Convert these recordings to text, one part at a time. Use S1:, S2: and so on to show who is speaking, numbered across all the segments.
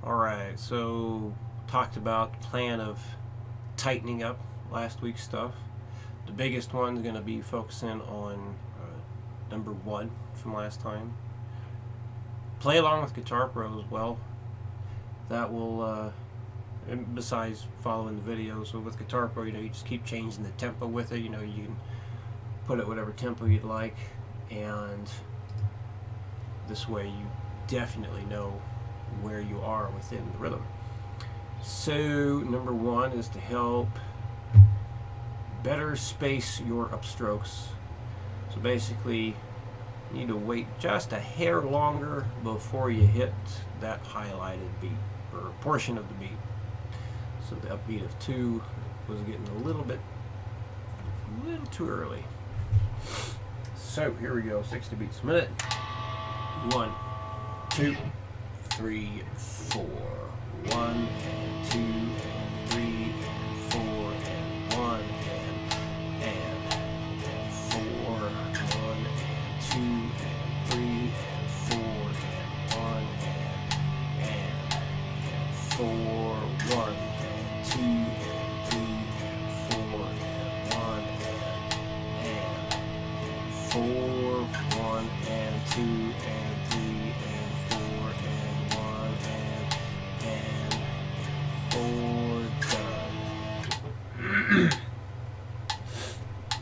S1: Alright, so talked about plan of tightening up last week's stuff. The biggest one's going to be focusing on number 1 from last time. Play along with Guitar Pro as well. That will, besides following the video, so with Guitar Pro, you just keep changing the tempo with it. You can put it whatever tempo you'd like, and this way you definitely know where you are within the rhythm. So number 1 is to help better space your upstrokes. So basically you need to wait just a hair longer before you hit that highlighted beat or portion of the beat. So the upbeat of 2 was getting a little too early. So here we go, 60 beats a minute. 1, 2, 3, 4. 1 and 2 and 3 and 4 and 1 and 4. 1 and 2 and 3 and 4 and 1 and 4. 1 and 2 and 3 and 4 and 1 and 4. 1 and 2 and 3 and 4 and 1 and 4. Done.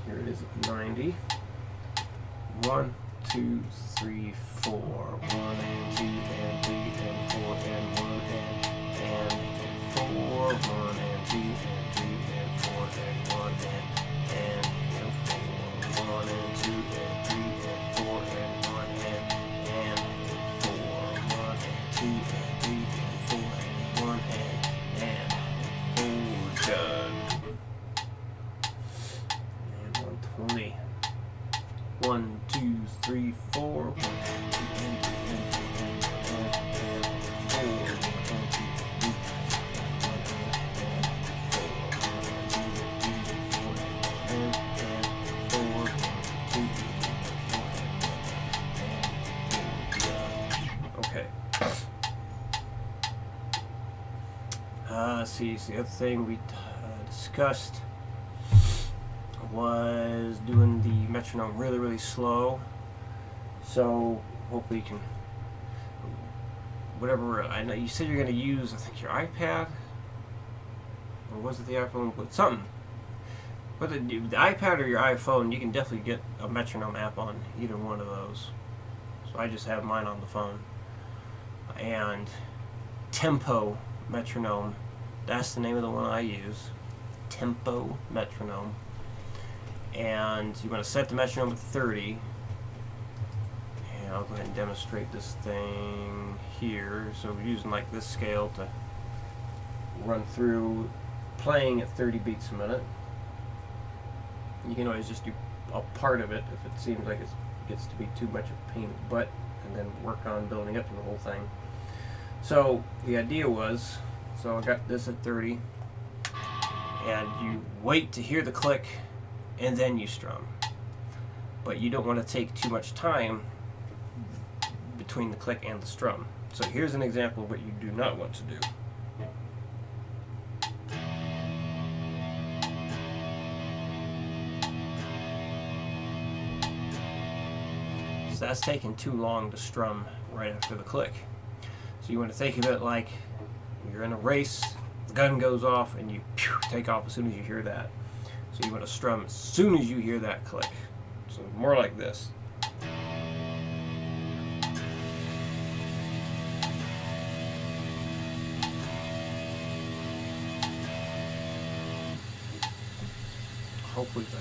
S1: Here it is at 90. 1, 2, 3, 4. 1 and 2 and 3 and 4 and 1 and 4. 1 and 2 and 3 and 4 and 1 and 4. 1 and 2 and 3 and 4 and 1 and 4. 1 and 2 and 3 and 4 and 1 and 4. Done. And 120. 1, 2, 3, 4. 1 and 2 and 3 and 4 and 4. 1 and 2 and 3 Okay. See, the other thing we discussed was doing the metronome really slow. So hopefully you can, whatever, I know you said you're going to use, I think, your iPad, or was it the iPhone, but something. Whether the iPad or your iPhone, you can definitely get a metronome app on either one of those. So I just have mine on the phone. And Tempo Metronome, that's the name of the one I use. Tempo Metronome. And you want to set the metronome at 30. And I'll go ahead and demonstrate this thing here. So we're using like this scale to run through playing at 30 beats a minute. You can always just do a part of it if it seems like it gets to be too much of a pain in the butt, and then work on building up to the whole thing. So the idea was, so I got this at 30, and you wait to hear the click, and then you strum. But you don't want to take too much time between the click and the strum. So here's an example of what you do not want to do. So that's taking too long to strum right after the click. So you want to think of it like you're in a race, the gun goes off, and you take off as soon as you hear that. So you want to strum as soon as you hear that click. So more like this. Hopefully the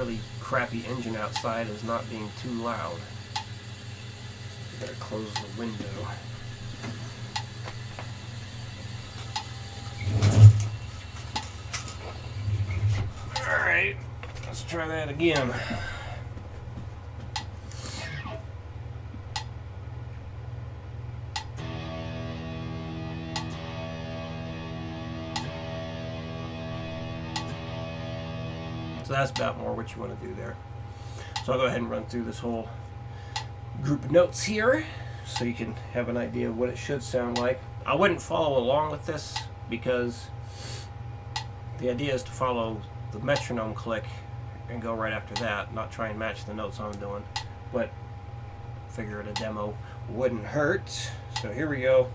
S1: really crappy engine outside is not being too loud. I gotta close the window. Alright, let's try that again. So that's about more what you want to do there. So I'll go ahead and run through this whole group of notes here. so you can have an idea of what it should sound like. I wouldn't follow along with this because the idea is to follow the metronome click and go right after that, not try and match the notes I'm doing. But figured a demo wouldn't hurt. So here we go.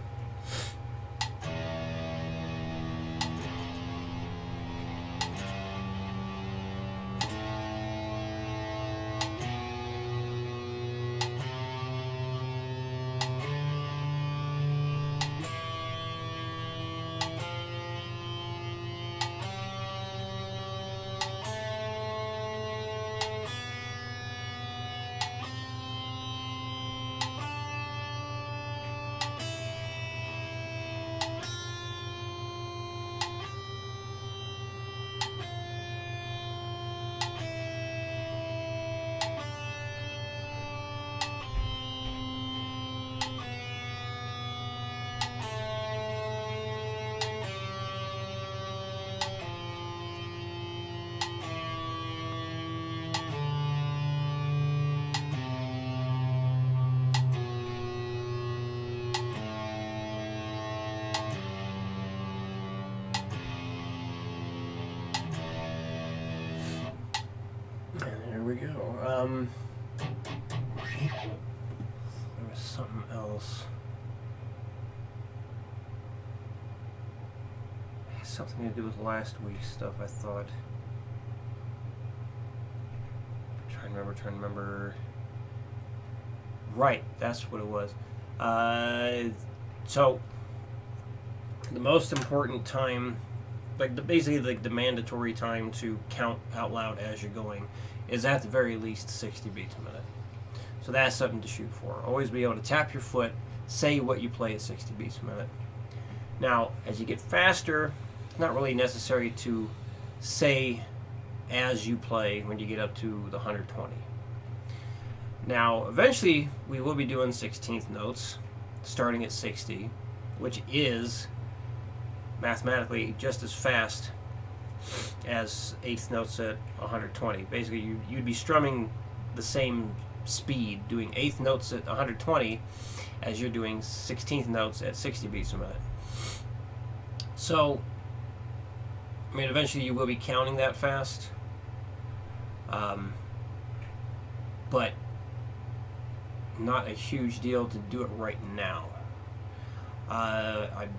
S1: And there we go. There was something else. It has something to do with last week's stuff, I thought. Trying to remember. Right, that's what it was. So, the most important time, basically the mandatory time to count out loud as you're going is at the very least 60 beats a minute. So that's something to shoot for. Always be able to tap your foot, say what you play at 60 beats a minute. Now, as you get faster, it's not really necessary to say as you play when you get up to the 120. Now, eventually, we will be doing 16th notes, starting at 60, which is mathematically just as fast as eighth notes at 120. Basically, you'd be strumming the same speed doing eighth notes at 120 as you're doing 16th notes at 60 beats a minute. So, I mean, eventually you will be counting that fast, but not a huge deal to do it right now. I'm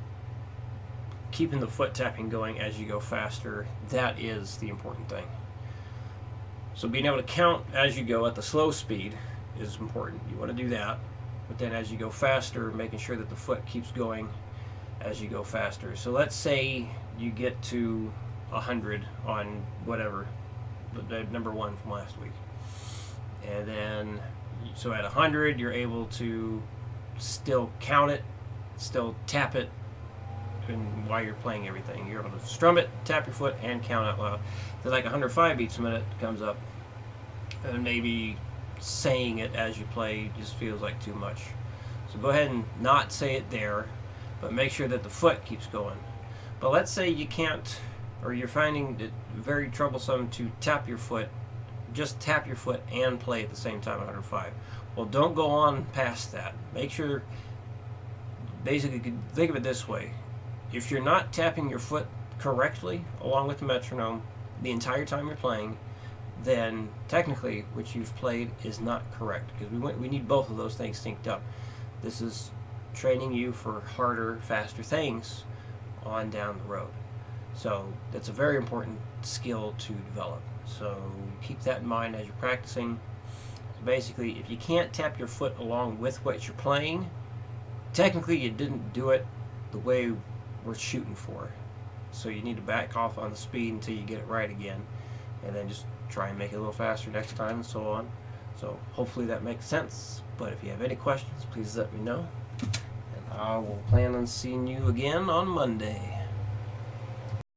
S1: keeping the foot tapping going as you go faster. That is the important thing. So being able to count as you go at the slow speed is important. You want to do that, but then as you go faster, making sure that the foot keeps going as you go faster. So let's say you get to 100 on whatever, the number one from last week, and then so at 100 you're able to still count it, still tap it, and while you're playing everything you're able to strum it, tap your foot, and count out loud. Then like 105 beats a minute comes up, and maybe saying it as you play just feels like too much. So go ahead and not say it there, but make sure that the foot keeps going. But let's say you can't, or you're finding it very troublesome to tap your foot, just tap your foot and play at the same time at 105. Well, don't go on past that. Make sure, basically, think of it this way. If you're not tapping your foot correctly along with the metronome the entire time you're playing, then technically what you've played is not correct, because we need both of those things synced up. This is training you for harder, faster things on down the road. So that's a very important skill to develop. So keep that in mind as you're practicing. So basically, if you can't tap your foot along with what you're playing, technically you didn't do it the way we're shooting for. So you need to back off on the speed until you get it right again, and then just try and make it a little faster next time, and so on. So hopefully that makes sense. But if you have any questions, please let me know, and I will plan on seeing you again on Monday.